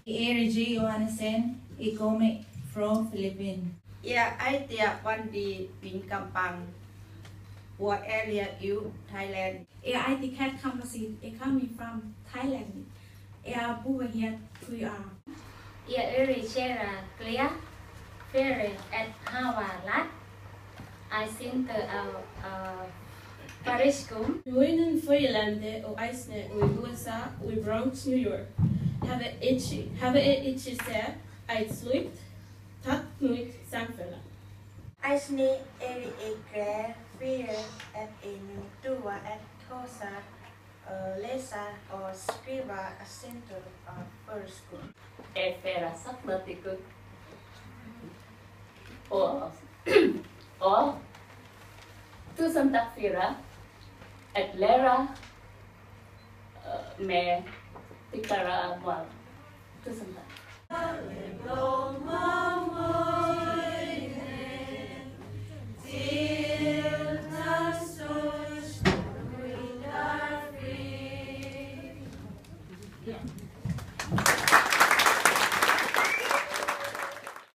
Erigi Johansen, Ikome from Philippines. Yeah, I dia one di Pin Kampang. What area you Thailand? Yeah, I think cat composite. It coming from Thailand. Yeah, over here we are. Yeah, area share clear, fair at Hawalat. I think føroyskum. Woinen Føjelande og eisne og i USA og i Bronx, New York. Have ikke sett et slikt tatt nytt samfunn. Eisne grær fyre at en dua at tosa lesa og skriva acento av føroyskum. Fera saknatikku. Og tusen takk Fira at lære med Tilflytarar mål. Tusen takk. Yeah.